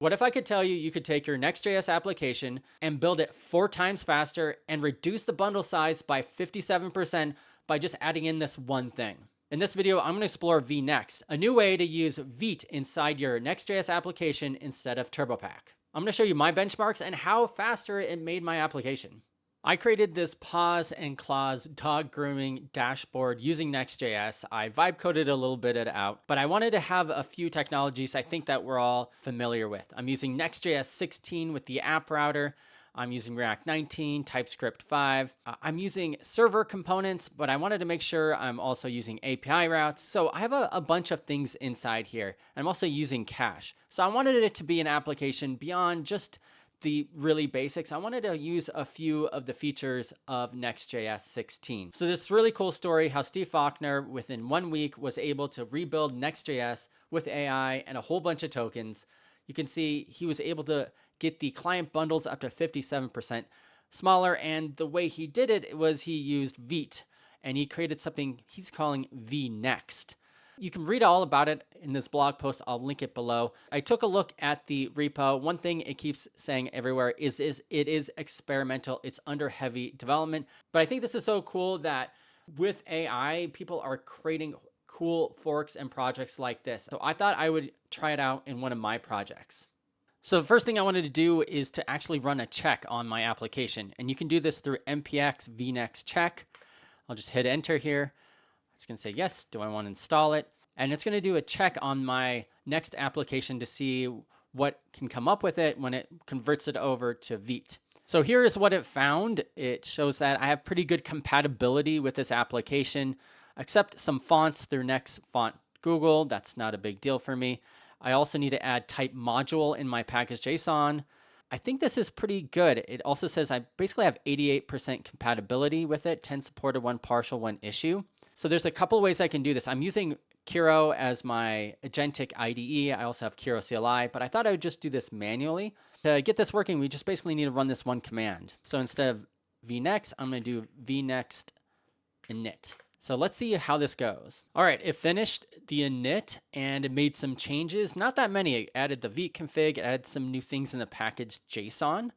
What if I could tell you you could take your Next.js application and build it 4 times faster and reduce the bundle size by 57% by just adding in this one thing? In this video, I'm going to explore vee-next, a new way to use Vite inside your Next.js application instead of TurboPack. I'm going to show you my benchmarks and how faster it made my application. I created this pause and clause dog grooming dashboard using Next.js. I vibe coded a little bit out, but I wanted to have a few technologies I think that we're all familiar with. I'm using Next.js 16 with the app router. I'm using React 19, TypeScript 5. I'm using server components, but I wanted to make sure I'm also using API routes. So I have a bunch of things inside here. I'm also using cache. So I wanted it to be an application beyond just the really basics. I wanted to use a few of the features of Next.js 16. So this really cool story how Steve Faulkner within 1 week was able to rebuild Next.js with AI and a whole bunch of tokens. You can see he was able to get the client bundles up to 57% smaller. And the way he did it was he used Vite and he created something he's calling vee-next. You can read all about it in this blog post. I'll link it below. I took a look at the repo. One thing it keeps saying everywhere is it is experimental. It's under heavy development. But I think this is so cool that with AI, people are creating cool forks and projects like this. So I thought I would try it out in one of my projects. So the first thing I wanted to do is to actually run a check on my application. And you can do this through npx vee-next check. I'll just hit enter here. It's going to say, yes, do I want to install it? And it's going to do a check on my Next application to see what can come up with it when it converts it over to Vite. So here is what it found. It shows that I have pretty good compatibility with this application, except some fonts through Next Font Google. That's not a big deal for me. I also need to add type module in my package.json. I think this is pretty good. It also says I basically have 88% compatibility with it, 10 supported, 1 partial, 1 issue. So there's a couple ways I can do this. I'm using Kiro as my agentic IDE. I also have Kiro CLI, but I thought I would just do this manually. To get this working, we just basically need to run this one command. So instead of vee-next, I'm going to do vee-next init. So let's see how this goes. All right, it finished the init and it made some changes. Not that many. It added the Vite config, it added some new things in the package JSON.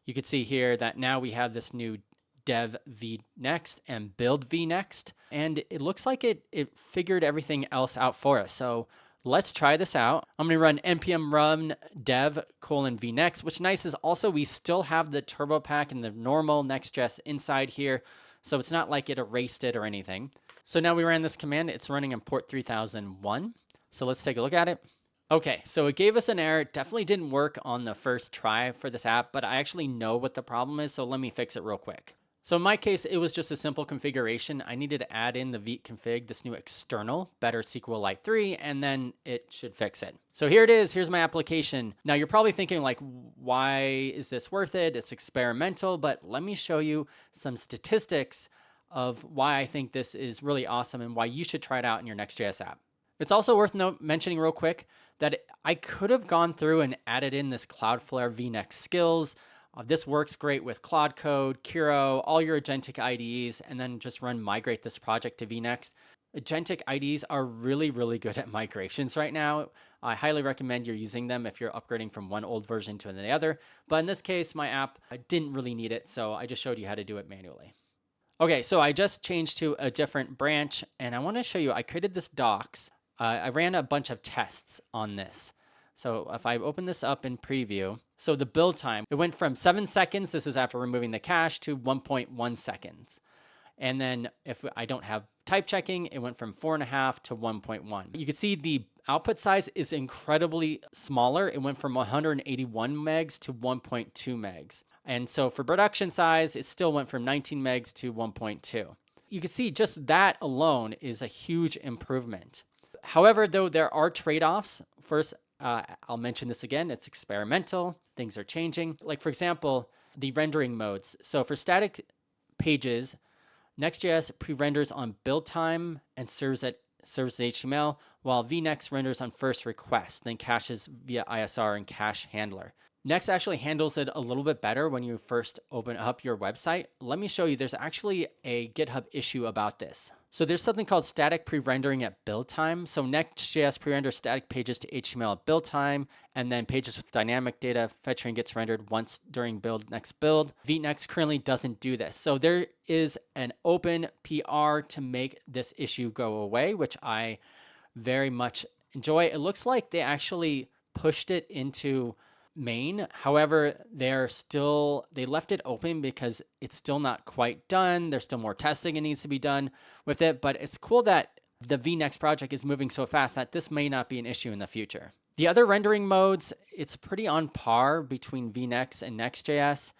You can see here that now we have this new dev vee-next and build vee-next. And it looks like it figured everything else out for us. So let's try this out. I'm going to run npm run dev vee-next, which nice is also we still have the TurboPack and the normal Next.js inside here. So it's not like it erased it or anything. So now we ran this command. It's running on port 3001. So let's take a look at it. Okay, so it gave us an error. It definitely didn't work on the first try for this app, but I actually know what the problem is. So let me fix it real quick. So in my case, it was just a simple configuration. I needed to add in the Vite config, this new external, better SQLite 3, and then it should fix it. So here it is. Here's my application. Now you're probably thinking like, why is this worth it? It's experimental, but let me show you some statistics of why I think this is really awesome and why you should try it out in your Next.js app. It's also worth mentioning real quick that I could have gone through and added in this Cloudflare vee-next skills. This works great with Claude Code, Kiro, all your agentic IDEs, and then just migrate this project to vee-next. Agentic IDEs are really, really good at migrations right now. I highly recommend you're using them if you're upgrading from one old version to the other. But in this case, my app didn't really need it, so I just showed you how to do it manually. Okay, so I just changed to a different branch, and I want to show you, I created this docs. I ran a bunch of tests on this. So if I open this up in preview, so the build time, it went from 7 seconds, this is after removing the cache, to 1.1 seconds. And then if I don't have type checking, it went from 4.5 to 1.1. You can see the output size is incredibly smaller. It went from 181 megs to 1.2 megs. And so for production size, it still went from 19 megs to 1.2. You can see just that alone is a huge improvement. However, though, there are trade-offs. First, I'll mention this again. It's experimental. Things are changing. Like, for example, the rendering modes. So for static pages, Next.js pre-renders on build time and serves as HTML, while vee-next renders on first request, then caches via ISR and cache handler. Next actually handles it a little bit better when you first open up your website. Let me show you, there's actually a GitHub issue about this. So there's something called static pre-rendering at build time. So Next.js pre-renders static pages to HTML at build time, and then pages with dynamic data fetching gets rendered once during build next build. Vite-next currently doesn't do this. So there is an open PR to make this issue go away, which I very much enjoy. It looks like they actually pushed it into main. However, they left it open because it's still not quite done. There's still more testing that needs to be done with it, but it's cool that the vee-next project is moving so fast that this may not be an issue in the future. The other rendering modes, it's pretty on par between vee-next and Next.js.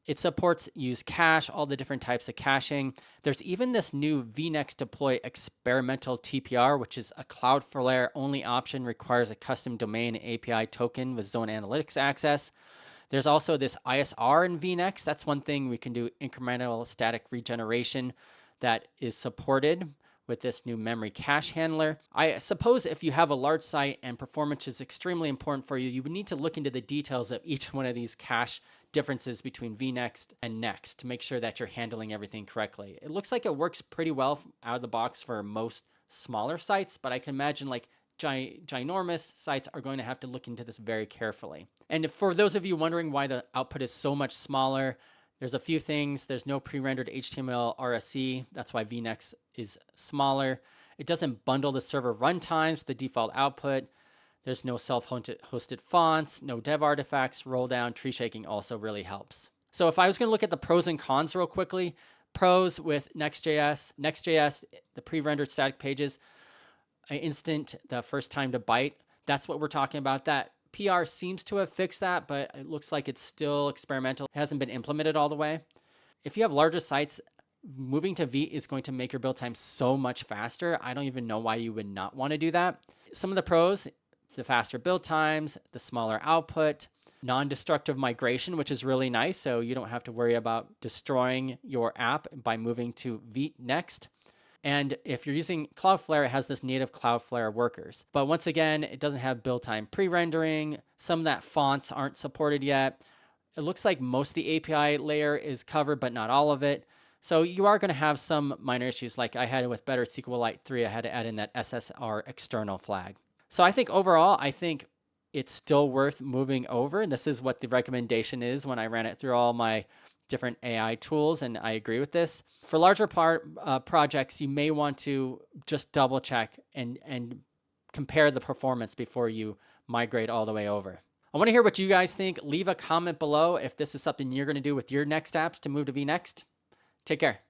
It supports use cache, all the different types of caching. There's even this new vee-next deploy experimental TPR, which is a Cloudflare only option, requires a custom domain API token with zone analytics access. There's also this ISR in vee-next. That's one thing we can do, incremental static regeneration, that is supported with this new memory cache handler. I suppose if you have a large site and performance is extremely important for you, you would need to look into the details of each one of these cache differences between vee-next and Next to make sure that you're handling everything correctly. It looks like it works pretty well out of the box for most smaller sites, but I can imagine like ginormous sites are going to have to look into this very carefully. And for those of you wondering why the output is so much smaller, there's a few things. There's no pre-rendered HTML RSC. That's why vee-next is smaller. It doesn't bundle the server runtimes with the default output. There's no self-hosted fonts, no dev artifacts. Roll down, tree shaking also really helps. So if I was going to look at the pros and cons real quickly, pros with Next.js, the pre-rendered static pages, instant the first time to byte. That's what we're talking about. That PR seems to have fixed that, but it looks like it's still experimental. It hasn't been implemented all the way. If you have larger sites, moving to Vite is going to make your build time so much faster. I don't even know why you would not want to do that. Some of the pros, the faster build times, the smaller output, non-destructive migration, which is really nice. So you don't have to worry about destroying your app by moving to Vite-next. And if you're using Cloudflare, it has this native Cloudflare workers. But once again, it doesn't have build-time pre-rendering. Some of that fonts aren't supported yet. It looks like most of the API layer is covered, but not all of it. So you are going to have some minor issues. Like I had with Better SQLite 3, I had to add in that SSR external flag. So I think overall, it's still worth moving over. And this is what the recommendation is when I ran it through all my different AI tools, and I agree with this. For larger projects, you may want to just double check and compare the performance before you migrate all the way over. I want to hear what you guys think. Leave a comment below if this is something you're going to do with your next apps to move to vee-next. Take care.